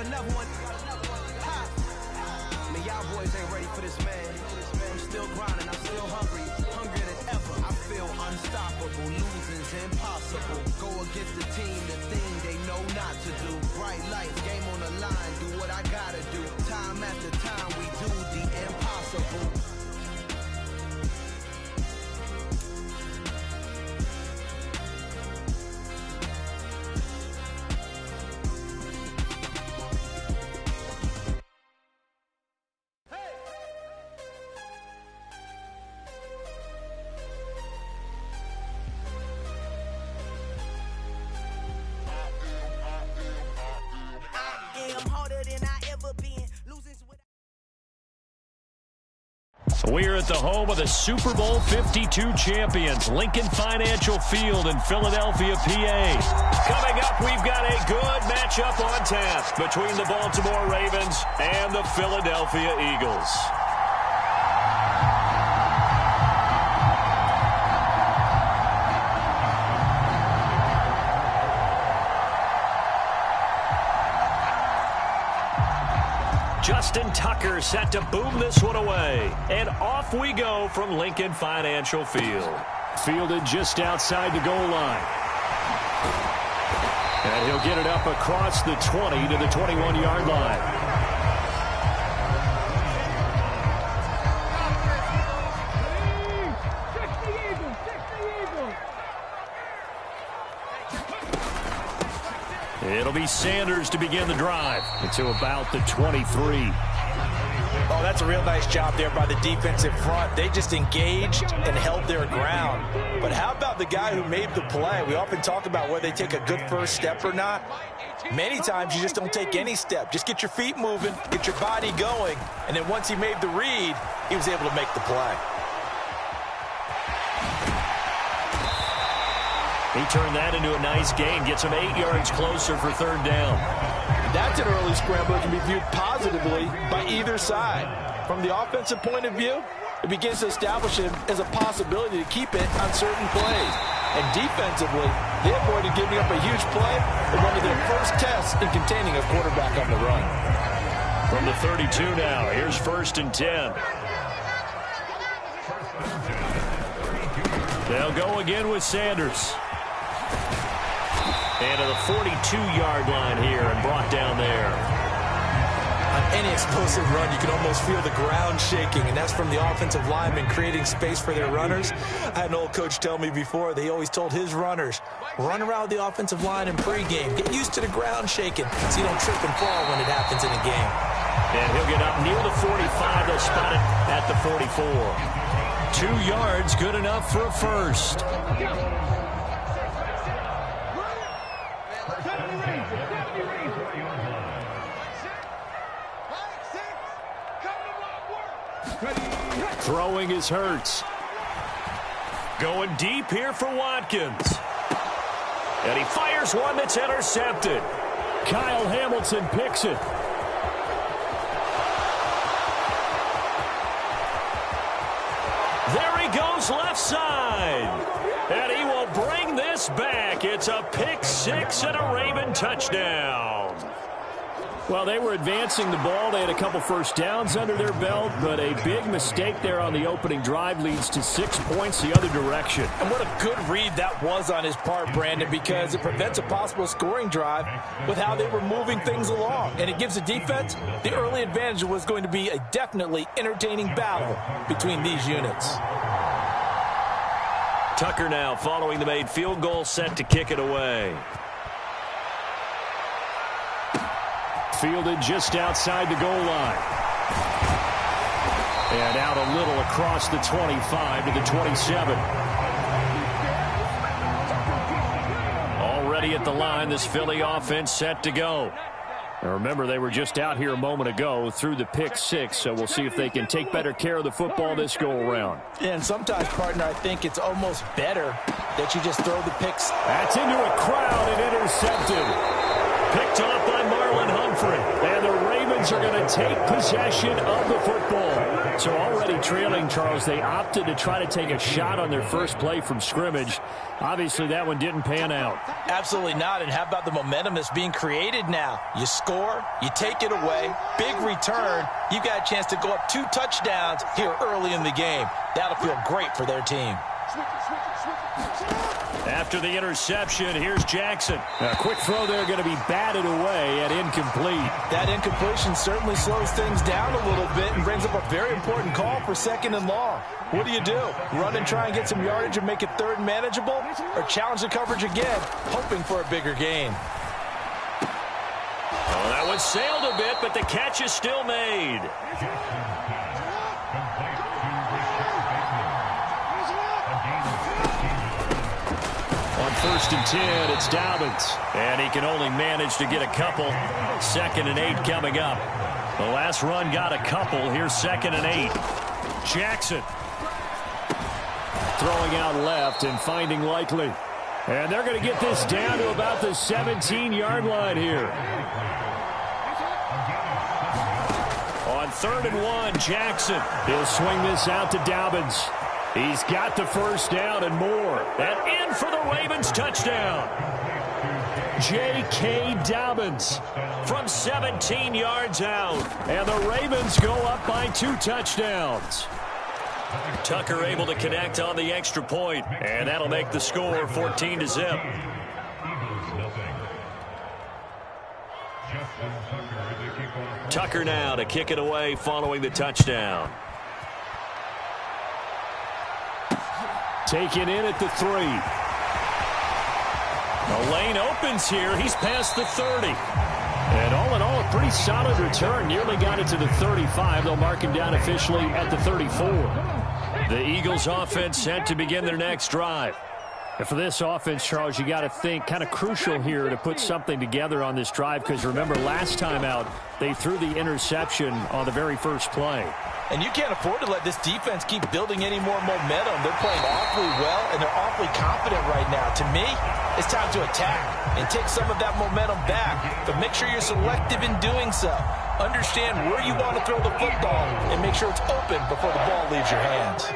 another one. Ha. Man, y'all boys ain't ready for this, man. I'm still grinding, I'm still hungry, hungrier than ever. I feel unstoppable, losing's impossible. Go against the team, the thing they know not to do. Bright lights, game on the line, do what I gotta do. Time after time, we do the impossible. We're at the home of the Super Bowl 52 champions, Lincoln Financial Field in Philadelphia, PA. Coming up, we've got a good matchup on tap between the Baltimore Ravens and the Philadelphia Eagles. Justin Tucker set to boom this one away. And off we go from Lincoln Financial Field. Fielded just outside the goal line. And he'll get it up across the 20 to the 21-yard line. It'll be Sanders to begin the drive to about the 23. Oh, that's a real nice job there by the defensive front. They just engaged and held their ground. But how about the guy who made the play? We often talk about whether they take a good first step or not. Many times you just don't take any step. Just get your feet moving, get your body going, and then once he made the read, he was able to make the play. He turned that into a nice gain, gets him 8 yards closer for third down. That's an early scramble that can be viewed positively by either side. From the offensive point of view, it begins to establish him as a possibility to keep it on certain plays. And defensively, they avoided giving up a huge play in one of their first tests in containing a quarterback on the run. From the 32 now, here's 1st and 10. They'll go again with Sanders. And to the 42-yard line here and brought down there. On any explosive run, you can almost feel the ground shaking, and that's from the offensive linemen creating space for their runners. I had an old coach tell me before, they always told his runners, run around the offensive line in pregame. Get used to the ground shaking so you don't trip and fall when it happens in a game. And he'll get up near the 45. They'll spot it at the 44. 2 yards, good enough for a first. Throwing is Hurts. Going deep here for Watkins. And he fires one that's intercepted. Kyle Hamilton picks it. There he goes left side. And he will bring this back. It's a pick six and a Raven touchdown. Well, they were advancing the ball. They had a couple first downs under their belt, but a big mistake there on the opening drive leads to 6 points the other direction. And what a good read that was on his part, Brandon, because it prevents a possible scoring drive with how they were moving things along. And it gives the defense the early advantage. Was going to be a definitely entertaining battle between these units. Tucker now following the made field goal, set to kick it away. Fielded just outside the goal line. And out a little across the 25 to the 27. Already at the line, this Philly offense set to go. Now remember, they were just out here a moment ago through the pick six, so we'll see if they can take better care of the football this go-around. And sometimes, partner, I think it's almost better that you just throw the picks. That's into a crowd and intercepted. Picked off by Marlon Humphrey. And the Ravens Ravens are going to take possession of the football. So already trailing, Charles, they opted to try to take a shot on their first play from scrimmage. Obviously, that one didn't pan out. Absolutely not. And how about the momentum that's being created now? You score, you take it away, big return. You got a chance to go up 2 touchdowns here early in the game. That'll feel great for their team. After the interception, here's Jackson. A quick throw there going to be batted away and incomplete. That incompletion certainly slows things down a little bit and brings up a very important call for 2nd and long. What do? Run and try and get some yardage and make it 3rd and manageable? Or challenge the coverage again, hoping for a bigger gain? Well, that one sailed a bit, but the catch is still made. On 1st and 10, it's Dobbins. And he can only manage to get a couple. 2nd and 8 coming up. The last run got a couple. Here's 2nd and 8. Jackson. Throwing out left and finding Likely. And they're going to get this down to about the 17-yard line here. On 3rd and 1, Jackson. He'll swing this out to Dobbins. He's got the first down and more. And in for the Ravens touchdown. J.K. Dobbins from 17 yards out. And the Ravens go up by 2 touchdowns. Tucker able to connect on the extra point. And that'll make the score 14-0. Tucker now to kick it away following the touchdown. Taken in at the 3. The lane opens here. He's past the 30. And all in all, a pretty solid return. Nearly got it to the 35. They'll mark him down officially at the 34. The Eagles offense set to begin their next drive. And for this offense, Charles, you got to think kind of crucial here to put something together on this drive, because remember last time out, they threw the interception on the very first play. And you can't afford to let this defense keep building any more momentum. They're playing awfully well, and they're awfully confident right now. To me, it's time to attack and take some of that momentum back. But make sure you're selective in doing so. Understand where you want to throw the football and make sure it's open before the ball leaves your hands.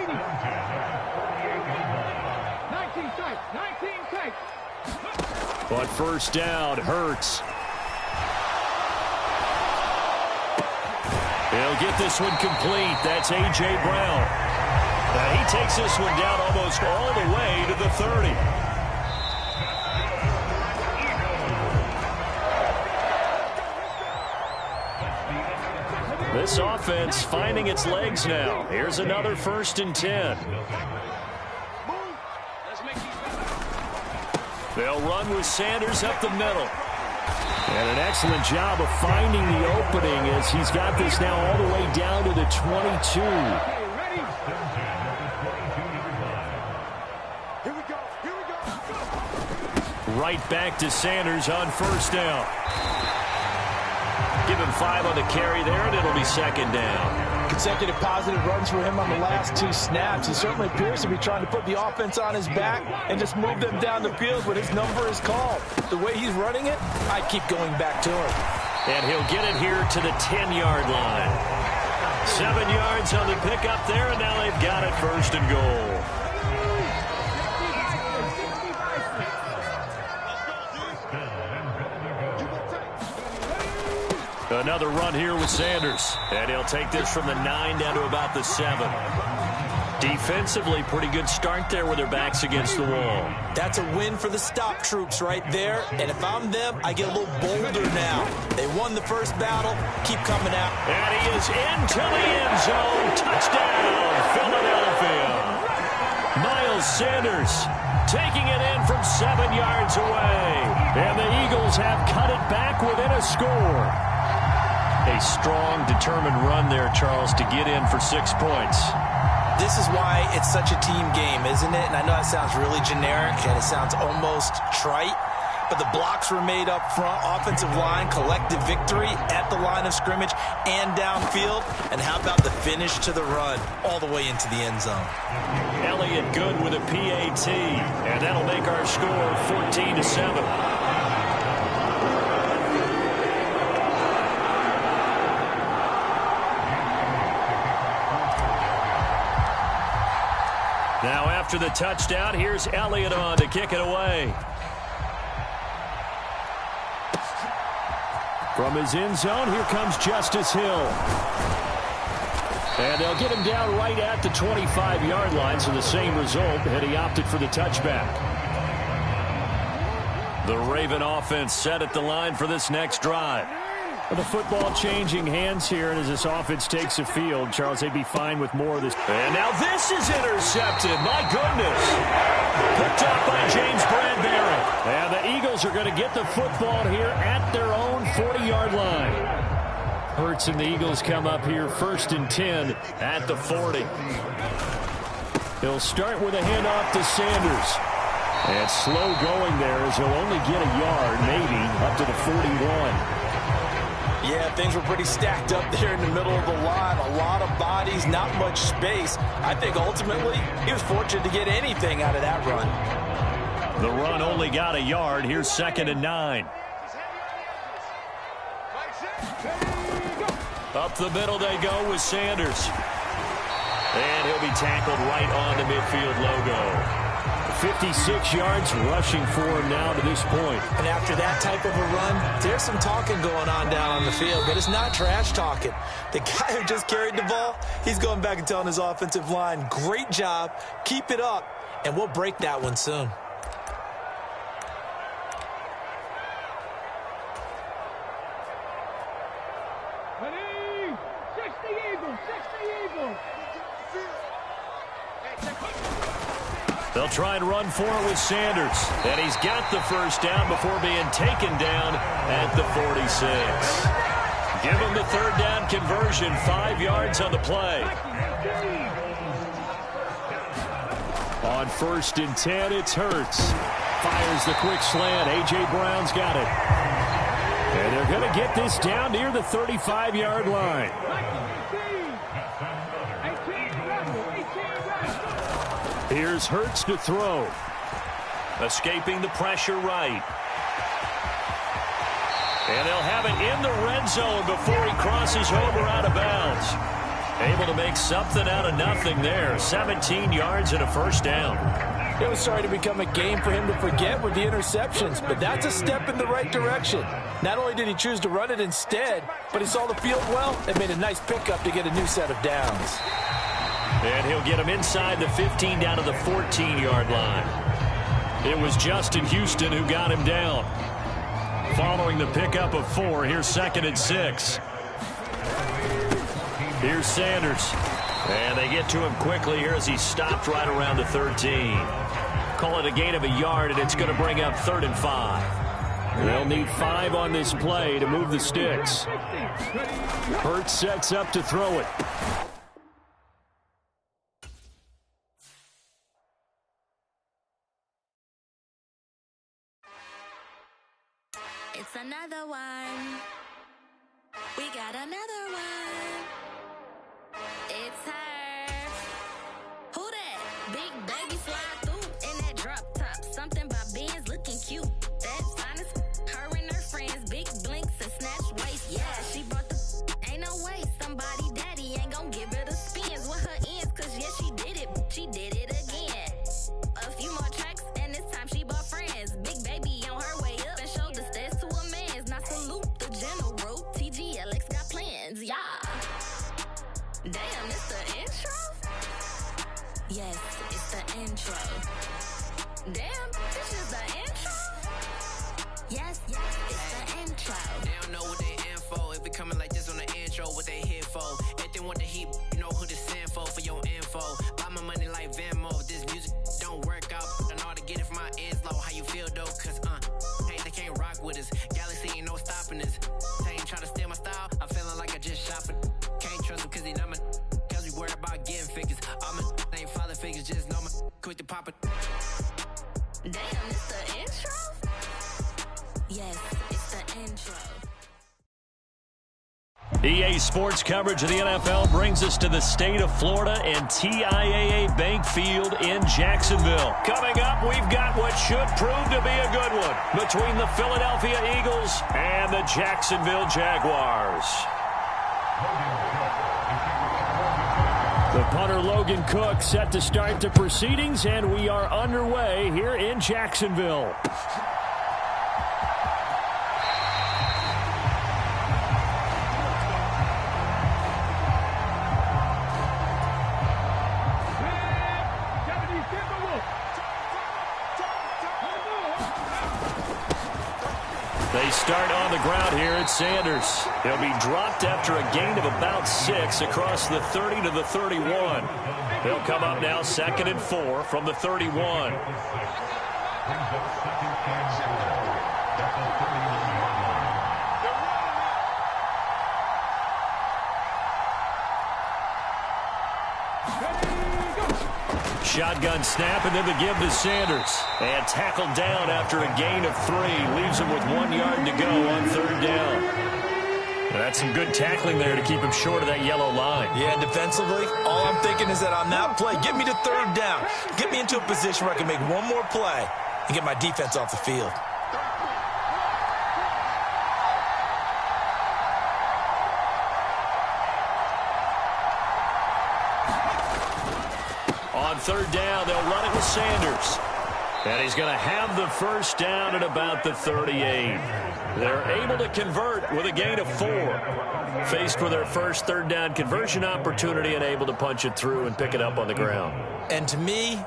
19 tight, 19 tight. But first down, Hurts. He'll get this one complete. That's A.J. Brown. He takes this one down almost all the way to the 30. This offense finding its legs now. Here's another 1st and 10. They'll run with Sanders up the middle. And an excellent job of finding the opening as he's got this now all the way down to the 22. Right back to Sanders on 1st down. Give him 5 on the carry there, and it'll be 2nd down. Consecutive positive runs for him on the last 2 snaps. He certainly appears to be trying to put the offense on his back and just move them down the field when his number is called. The way he's running it, I keep going back to him. And he'll get it here to the 10-yard line. 7 yards on the pickup there, and now they've got it 1st and goal. Another run here with Sanders. And he'll take this from the 9 down to about the 7. Defensively, pretty good start there with their backs against the wall. That's a win for the stop troops right there. And if I'm them, I get a little bolder now. They won the first battle. Keep coming out. And he is into the end zone. Touchdown, Philadelphia. Miles Sanders taking it in from 7 yards away. And the Eagles have cut it back within a score. A strong, determined run there, Charles, to get in for 6 points. This is why it's such a team game, isn't it? And I know that sounds really generic and it sounds almost trite, but the blocks were made up front, offensive line, collective victory at the line of scrimmage and downfield. And how about the finish to the run all the way into the end zone? Elliott good with a PAT, and that'll make our score 14-7. After the touchdown, here's Elliott on to kick it away. From his end zone, here comes Justice Hill. And they'll get him down right at the 25-yard line, so the same result, and he opted for the touchback. The Raven offense set at the line for this next drive. The football changing hands here, and as this offense takes the field, Charles, they'd be fine with more of this. And now this is intercepted. My goodness. Picked up by James Bradbury. And the Eagles are going to get the football here at their own 40-yard line. Hurts and the Eagles come up here 1st and 10 at the 40. He'll start with a handoff to Sanders. And slow going there as he'll only get a yard, maybe, up to the 41. Yeah, things were pretty stacked up there in the middle of the line. A lot of bodies, not much space. I think ultimately he was fortunate to get anything out of that run. The run only got a yard. Here's 2nd and 9. Up the middle they go with Sanders. And he'll be tackled right on the midfield logo. 56 yards rushing for him now to this point. And after that type of a run, there's some talking going on down on the field, but it's not trash talking. The guy who just carried the ball, he's going back and telling his offensive line, great job, keep it up, and we'll break that one soon. Ready? 60 Eagles, 60 Eagles. They'll try and run for it with Sanders. And he's got the first down before being taken down at the 46. Give him the 3rd down conversion, 5 yards on the play. On 1st and 10, it's Hurts. Fires the quick slant. A.J. Brown's got it. And they're going to get this down near the 35-yard line. Here's Hurts to throw. Escaping the pressure right. And they'll have it in the red zone before he crosses over out of bounds. Able to make something out of nothing there. 17 yards and a first down. It was starting to become a game for him to forget with the interceptions, but that's a step in the right direction. Not only did he choose to run it instead, but he saw the field well and made a nice pickup to get a new set of downs. And he'll get him inside the 15 down to the 14-yard line. It was Justin Houston who got him down. Following the pickup of 4, here's 2nd and 6. Here's Sanders. And they get to him quickly here as he stopped right around the 13. Call it a gain of a yard, and it's going to bring up 3rd and 5. They'll need 5 on this play to move the sticks. Hurts sets up to throw it. It's another one. We got another one. It's her. Who that? Big baby fly through in that drop top. Something about Benz looking cute. That's honest. Her and her friends, big blinks and snatch waist. Yeah, she brought the ain't no way. Somebody daddy ain't gonna give her the spins with her ends. Cause yeah, she did it. She did it again. A few more tracks and this time she bought friends. Big baby on her way up and showed the stairs to a man's. Now salute the general. TGLX got plans, yeah. Damn, it's the intro? Yes, it's the intro. Damn, this is the intro? Yes, it's the intro. They don't know what they info. If we coming like this on the intro, what they here for? If they want the heat, you know who to send for your info. Buy my money like Venmo. If this music don't work out, I know how to get it from my ends low. How you feel though? Cause hey, they can't rock with us. Galaxy ain't no stopping us. They ain't try to steal my style. I'm feeling like I just shot for. Can't trust him cause he not my. Cause we worried about getting figures. All my ain't father figures, just know my quick to pop it. Damn, it's the intro? Yes, it's the intro. EA Sports coverage of the NFL brings us to the state of Florida and TIAA Bank Field in Jacksonville. Coming up, we've got what should prove to be a good one between the Philadelphia Eagles and the Jacksonville Jaguars. The punter Logan Cook set to start the proceedings, and we are underway here in Jacksonville. They start on the ground here at Sanders. He'll be dropped after a gain of about 6 across the 30 to the 31. He'll come up now 2nd and 4 from the 31. Shotgun snap, and then the give to Sanders. And tackled down after a gain of 3. Leaves him with 1 yard to go on 3rd down. And that's some good tackling there to keep him short of that yellow line. Yeah, and defensively, all I'm thinking is that on that play, get me to 3rd down. Get me into a position where I can make one more play and get my defense off the field. On 3rd down, they'll run it with Sanders. And he's going to have the 1st down at about the 38. They're able to convert with a gain of 4. Faced with their first 3rd down conversion opportunity and able to punch it through and pick it up on the ground. And to me,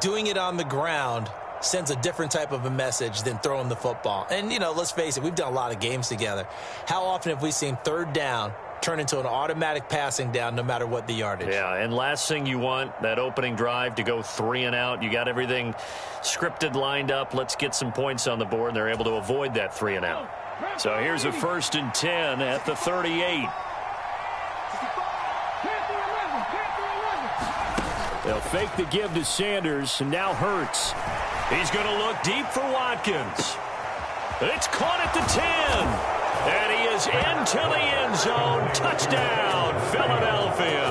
doing it on the ground sends a different type of a message than throwing the football. And, you know, let's face it, we've done a lot of games together. How often have we seen 3rd down turn into an automatic passing down no matter what the yardage? Yeah, and last thing you want, that opening drive to go 3 and out. You got everything scripted, lined up. Let's get some points on the board, and they're able to avoid that 3 and out. So here's a 1st and 10 at the 38. They'll fake the give to Sanders, and now Hurts. He's going to look deep for Watkins. It's caught at the 10. And he is into the end zone. Touchdown, Philadelphia.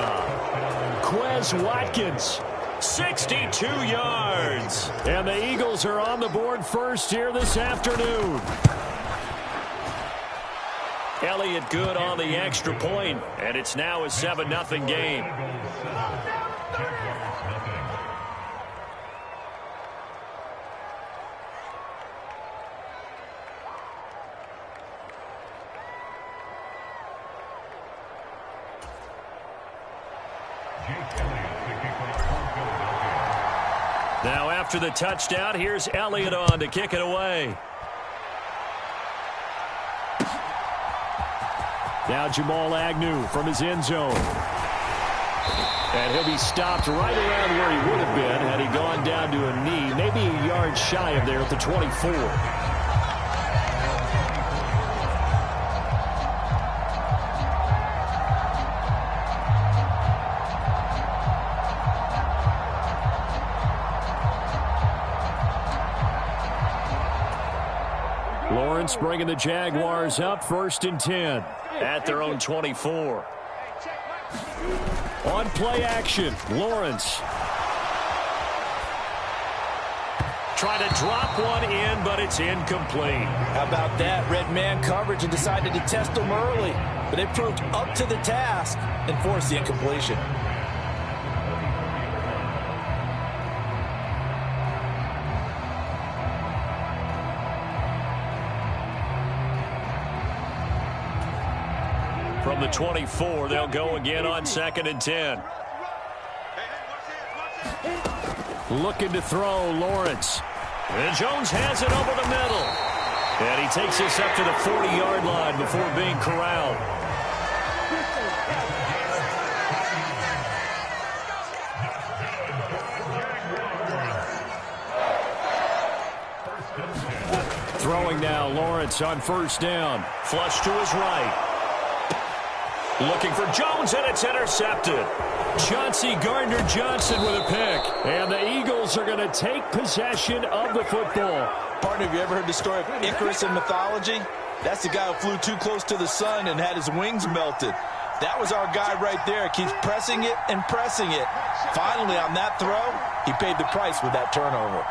Quez Watkins, 62 yards. And the Eagles are on the board first here this afternoon. Elliott good on the extra point, and it's now a 7-0 game. Now after the touchdown, here's Elliott on to kick it away. Now Jamal Agnew from his end zone. And he'll be stopped right around where he would have been had he gone down to a knee, maybe a yard shy of there at the 24. Lawrence bringing the Jaguars up 1st and 10 at their own 24. On play action, Lawrence. Trying to drop one in, but it's incomplete. How about that? Red man coverage and decided to test them early. But they proved up to the task and forced the incompletion. From the 24, they'll go again on 2nd and 10. Looking to throw, Lawrence. And Jones has it over the middle. And he takes this up to the 40-yard line before being corralled. Throwing now, Lawrence on 1st down. Flush to his right. Looking for Jones, and it's intercepted. Chauncey Gardner-Johnson with a pick. And the Eagles are going to take possession of the football. Partner, have you ever heard the story of Icarus in mythology? That's the guy who flew too close to the sun and had his wings melted. That was our guy right there. Keeps pressing it and pressing it. Finally, on that throw, he paid the price with that turnover.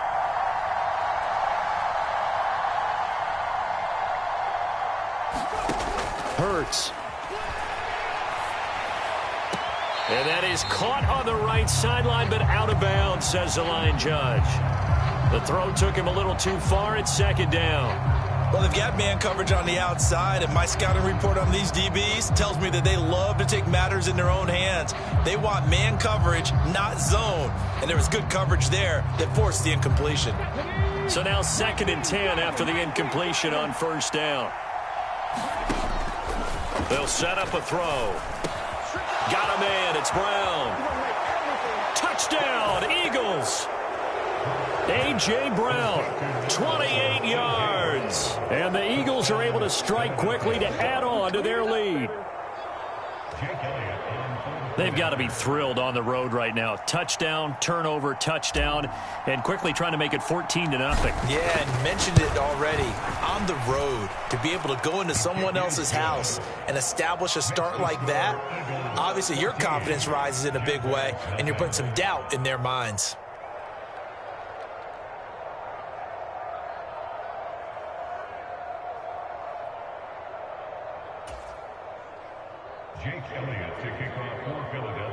Hurts. And that is caught on the right sideline, but out of bounds, says the line judge. The throw took him a little too far. It's second down. Well, they've got man coverage on the outside, and my scouting report on these DBs tells me that they love to take matters in their own hands. They want man coverage, not zone. And there was good coverage there that forced the incompletion. So now 2nd and 10 after the incompletion on first down. They'll set up a throw. Got a man. It's Brown. Touchdown, Eagles. A.J. Brown, 28 yards. And the Eagles are able to strike quickly to add on to their lead. They've got to be thrilled on the road right now. Touchdown, turnover, touchdown, and quickly trying to make it 14-0. Yeah, and mentioned it already. On the road, to be able to go into someone else's house and establish a start like that, obviously your confidence rises in a big way, and you're putting some doubt in their minds. Jake Elliott to kick off for Philadelphia.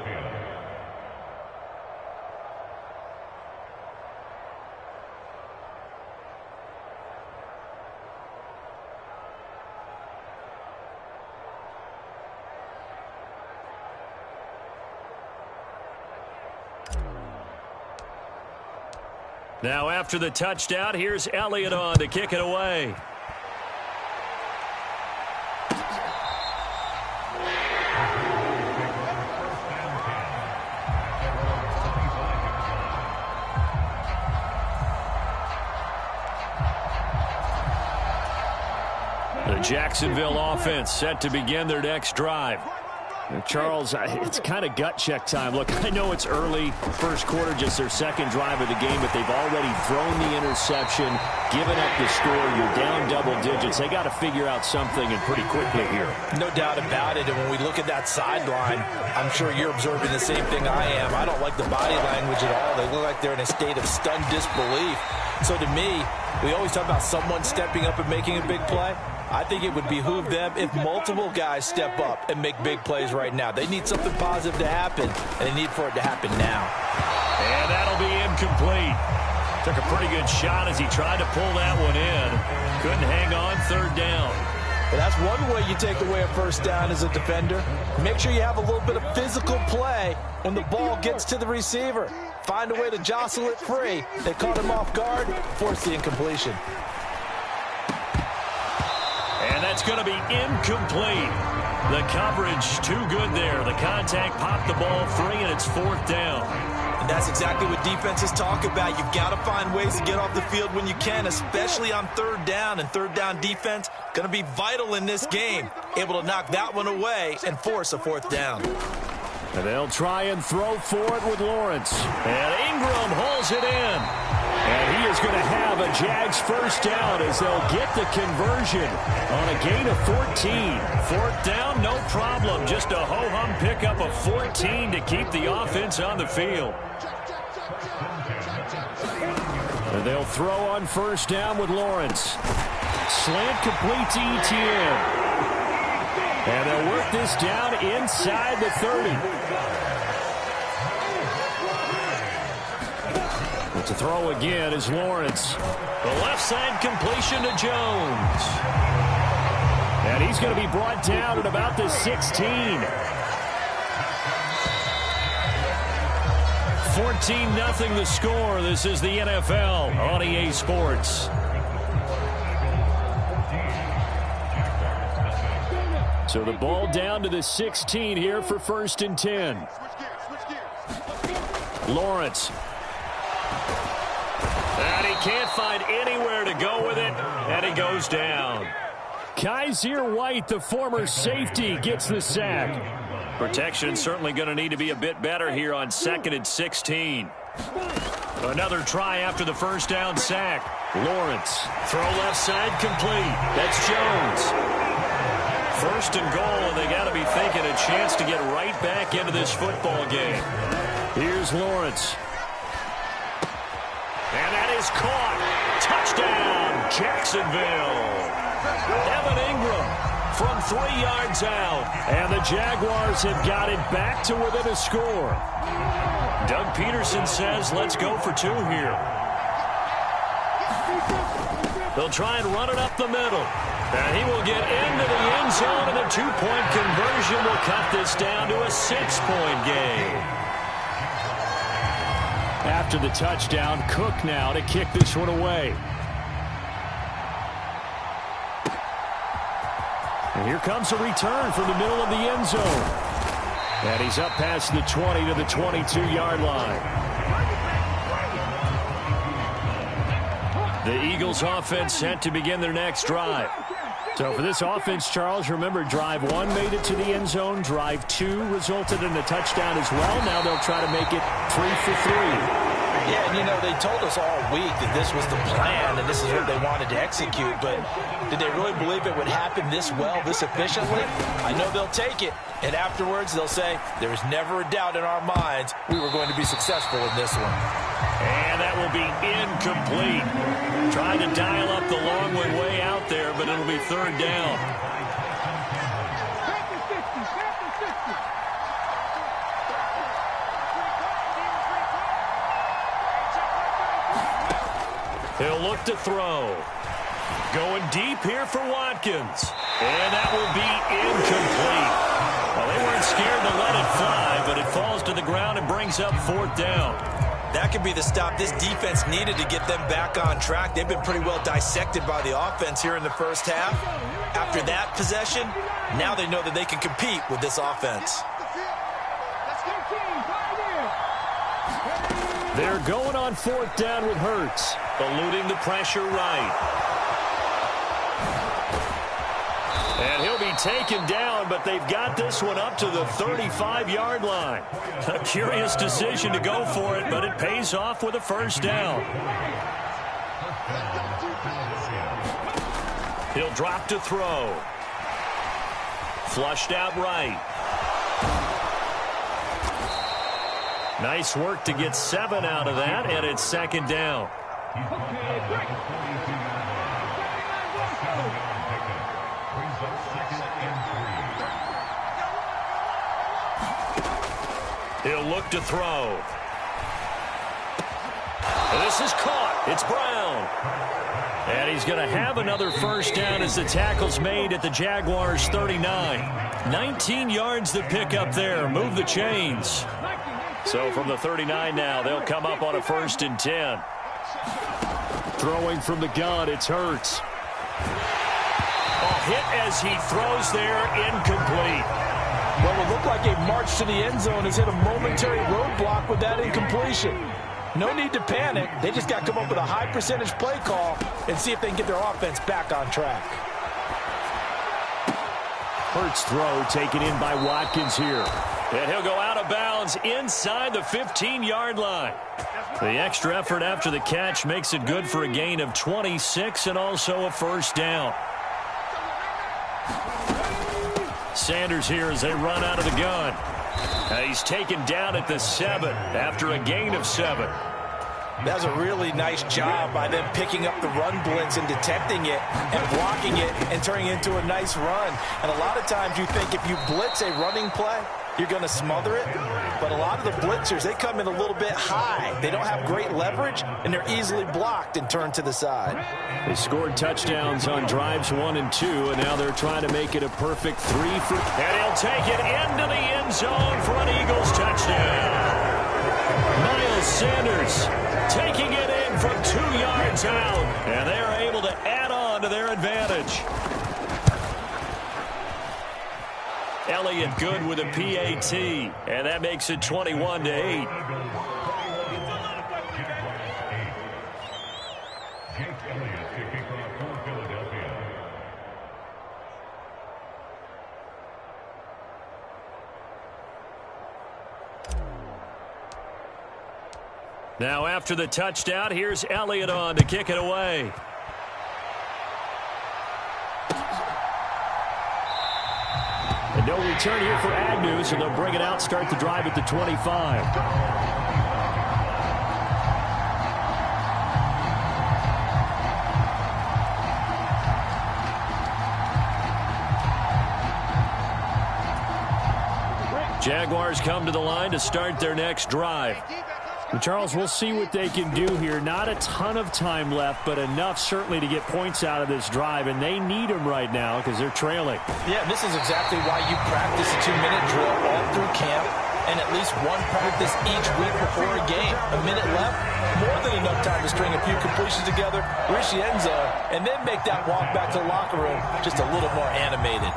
Now after the touchdown, here's Elliott on to kick it away. The Jacksonville offense set to begin their next drive. Charles, it's kind of gut check time. Look, I know it's early, first quarter, just their second drive of the game, but they've already thrown the interception, given up the score. You're down double digits. They got to figure out something, and pretty quickly here. No doubt about it, and when we look at that sideline, I'm sure you're observing the same thing I am. I don't like the body language at all. They look like they're in a state of stunned disbelief. So to me, we always talk about someone stepping up and making a big play. I think it would behoove them if multiple guys step up and make big plays right now. They need something positive to happen, and they need for it to happen now. And that'll be incomplete. Took a pretty good shot as he tried to pull that one in. Couldn't hang on, third down. But that's one way you take away a first down as a defender. Make sure you have a little bit of physical play when the ball gets to the receiver. Find a way to jostle it free. They caught him off guard, forced the incompletion. And that's going to be incomplete. The coverage too good there. The contact popped the ball free, and it's fourth down. And that's exactly what defenses talk about. You've got to find ways to get off the field when you can, especially on third down. And third down defense going to be vital in this game. Able to knock that one away and force a fourth down. And they'll try and throw for it with Lawrence. And Ingram hauls it in. And he is going to have a Jags first down as they'll get the conversion on a gain of 14. Fourth down, no problem. Just a ho-hum pickup of 14 to keep the offense on the field. And they'll throw on first down with Lawrence. Slant complete to Etienne. And they'll work this down inside the 30. But to throw again is Lawrence. The left side completion to Jones. And he's going to be brought down at about the 16. 14-0 the score. This is the NFL on EA Sports. So the ball down to the 16 here for first and 10. Lawrence. And he can't find anywhere to go with it, and he goes down. Kaiser White, the former safety, gets the sack. Protection certainly going to need to be a bit better here on 2nd and 16. Another try after the first down sack. Lawrence. Throw left side complete. That's Jones. First and goal, and they got to be thinking a chance to get right back into this football game. Here's Lawrence. And that is caught. Touchdown, Jacksonville. Evan Ingram, from 3 yards out. And the Jaguars have got it back to within a score. Doug Peterson says, let's go for 2 here. They'll try and run it up the middle. And he will get into the end zone, and the 2-point conversion will cut this down to a 6-point game. After the touchdown, Cook now to kick this one away. And here comes a return from the middle of the end zone. And he's up past the 20 to the 22-yard line. The Eagles offense set to begin their next drive. So for this offense, Charles, remember, drive 1 made it to the end zone. Drive 2 resulted in a touchdown as well. Now they'll try to make it 3 for 3. Yeah, and you know, they told us all week that this was the plan and this is what they wanted to execute, but did they really believe it would happen this well, this efficiently? I know they'll take it, and afterwards they'll say, there was never a doubt in our minds we were going to be successful in this one. And that will be incomplete. Trying to dial up the long one way out there, but it'll be 3rd down. He'll look to throw. Going deep here for Watkins. And that will be incomplete. Well, they weren't scared to let it fly, but it falls to the ground and brings up 4th down. That could be the stop this defense needed to get them back on track. They've been pretty well dissected by the offense here in the first half. After that possession, now they know that they can compete with this offense. They're going on 4th down with Hurts, eluding the pressure right. And he'll be taken down, but they've got this one up to the 35-yard line. A curious decision to go for it, but it pays off with a 1st down. He'll drop to throw. Flushed out right. Nice work to get 7 out of that, and it's 2nd down. He'll look to throw. And this is caught. It's Brown. And he's going to have another 1st down as the tackle's made at the Jaguars' 39. 19 yards to pick up there. Move the chains. So from the 39 now, they'll come up on a 1st and 10. Throwing from the gun, it's Hurts. A hit as he throws there, incomplete. Well, it looked like a march to the end zone has hit a momentary roadblock with that incompletion. No need to panic. They just got to come up with a high percentage play call and see if they can get their offense back on track. Hurts throw taken in by Watkins here. And he'll go out of bounds inside the 15-yard line. The extra effort after the catch makes it good for a gain of 26 and also a 1st down. Sanders here as they run out of the gun. He's taken down at the 7 after a gain of 7. That was a really nice job by them picking up the run blitz and detecting it and blocking it and turning it into a nice run. And a lot of times you think if you blitz a running play, you're going to smother it. But a lot of the blitzers, they come in a little bit high. They don't have great leverage, and they're easily blocked and turned to the side. They scored touchdowns on drives 1 and 2, and now they're trying to make it a perfect 3 for. And he'll take it into the end zone for an Eagles touchdown. Miles Sanders taking it in from 2 yards out, and they are able to add on to their advantage. Elliott good with a PAT, and that makes it 21-8. Now after the touchdown, here's Elliott on to kick it away. And no return here for Agnew, so they'll bring it out, start the drive at the 25. Jaguars come to the line to start their next drive. And Charles, we'll see what they can do here. Not a ton of time left, but enough certainly to get points out of this drive, and they need them right now because they're trailing. Yeah, this is exactly why you practice a 2-minute drill all through camp and at least one practice each week before a game. A minute left, more than enough time to string a few completions together, reach the end zone, and then make that walk back to the locker room just a little more animated.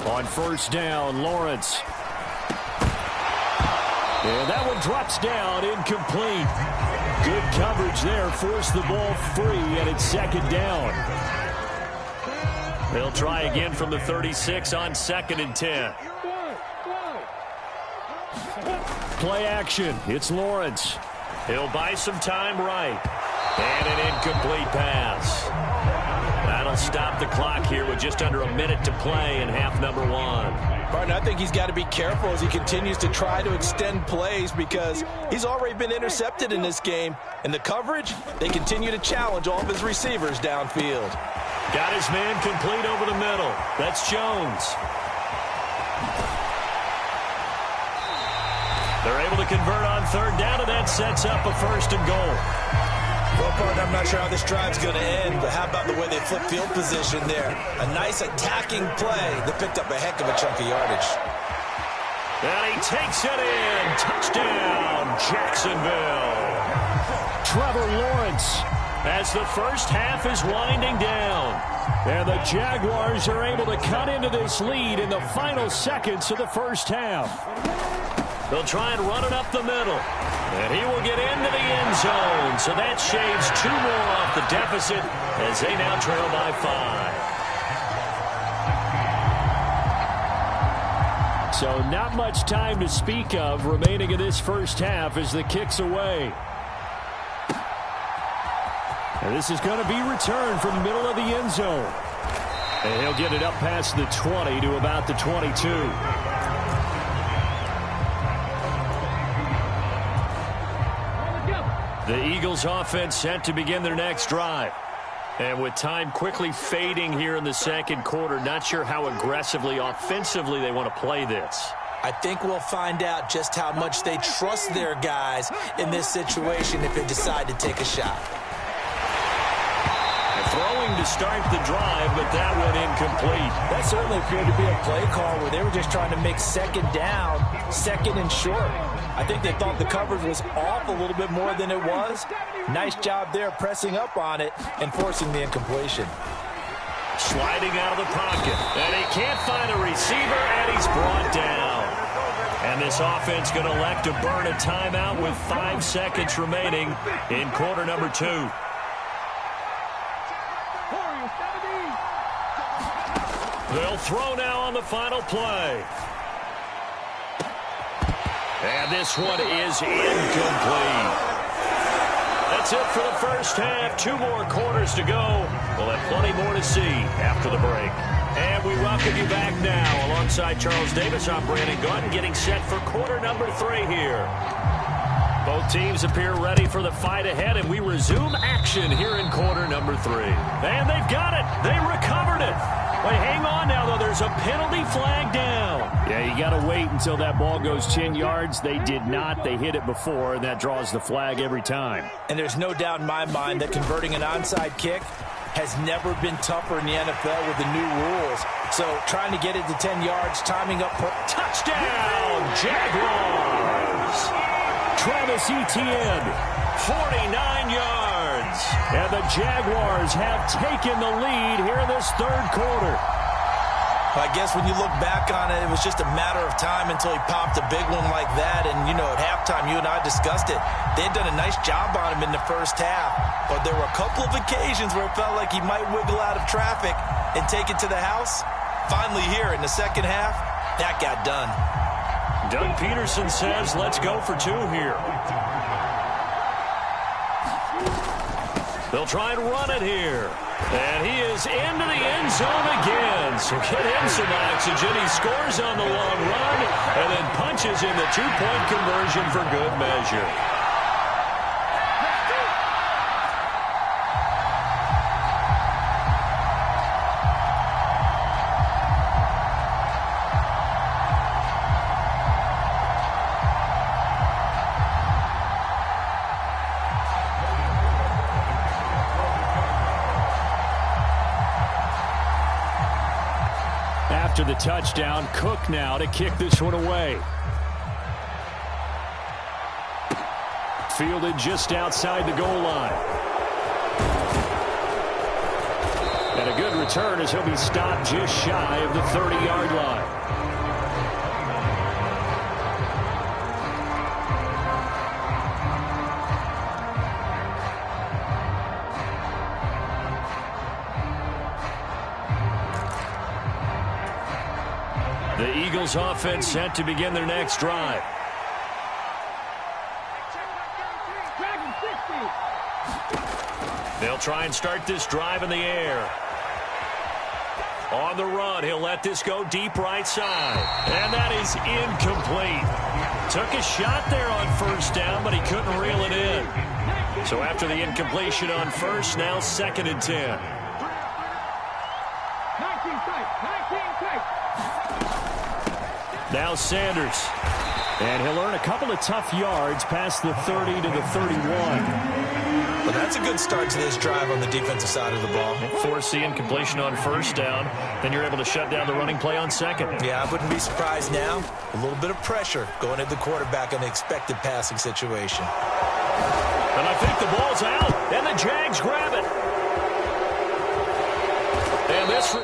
On first down, Lawrence. And that one drops down, incomplete. Good coverage there, forced the ball free, and it's second down. They'll try again from the 36 on 2nd and 10. Play action, it's Lawrence. He'll buy some time right. And an incomplete pass. That'll stop the clock here with just under a minute to play in half number 1. Martin, I think he's got to be careful as he continues to try to extend plays because he's already been intercepted in this game. And the coverage, they continue to challenge all of his receivers downfield. Got his man complete over the middle. That's Jones. They're able to convert on 3rd down, and that sets up a 1st and goal. Well, partner, I'm not sure how this drive's going to end, but how about the way they flip field position there? A nice attacking play that picked up a heck of a chunk of yardage. And he takes it in. Touchdown, Jacksonville. Trevor Lawrence as the first half is winding down. And the Jaguars are able to cut into this lead in the final seconds of the first half. They'll try and run it up the middle. And he will get into the end zone. So that shaves 2 more off the deficit as they now trail by 5. So not much time to speak of remaining in this first half as the kick's away. And this is going to be returned from the middle of the end zone. And he'll get it up past the 20 to about the 22. The Eagles offense set to begin their next drive. And with time quickly fading here in the second quarter, not sure how aggressively, offensively they want to play this. I think we'll find out just how much they trust their guys in this situation if they decide to take a shot. Throwing to start the drive, but that went incomplete. That certainly appeared to be a play call where they were just trying to make 2nd down, 2nd and short. I think they thought the coverage was off a little bit more than it was. Nice job there pressing up on it and forcing the incompletion. Sliding out of the pocket, and he can't find a receiver, and he's brought down. And this offense going to elect to burn a timeout with 5 seconds remaining in quarter number 2. They'll throw now on the final play. And this one is incomplete. That's it for the first half. 2 more quarters to go. We'll have plenty more to see after the break. And we welcome you back now. Alongside Charles Davis, I'm Brandon Gunn, getting set for quarter number 3 here. Both teams appear ready for the fight ahead, and we resume action here in quarter number 3. And they've got it. They recovered it. Wait, hang on now, though. There's a penalty flag down. Yeah, you got to wait until that ball goes 10 yards. They did not. They hit it before, and that draws the flag every time. And there's no doubt in my mind that converting an onside kick has never been tougher in the NFL with the new rules. So trying to get it to 10 yards, timing up. Touchdown, Jaguars. Travis Etienne, 49 yards. And the Jaguars have taken the lead here in this 3rd quarter. I guess when you look back on it, it was just a matter of time until he popped a big one like that. And, you know, at halftime, you and I discussed it. They had done a nice job on him in the first half. But there were a couple of occasions where it felt like he might wiggle out of traffic and take it to the house. Finally here in the second half, that got done. Doug Peterson says, let's go for 2 here. They'll try and run it here. And he is into the end zone again. So get him some oxygen. He scores on the long run and then punches in the 2-point conversion for good measure. after the touchdown. Cook now to kick this one away. Fielded just outside the goal line. And a good return as he'll be stopped just shy of the 30-yard line. The Eagles offense set to begin their next drive. They'll try and start this drive in the air. On the run, he'll let this go deep right side. And that is incomplete. Took a shot there on first down, but he couldn't reel it in. So after the incompletion on first, now 2nd and 10. 19 tight. Now Sanders. And he'll earn a couple of tough yards past the 30 to the 31. Well, that's a good start to this drive on the defensive side of the ball. Force the incompletion on first down. Then you're able to shut down the running play on second. Yeah, I wouldn't be surprised now. A little bit of pressure going at the quarterback in the expected passing situation. And I think the ball's out. And the Jags grab it. And this...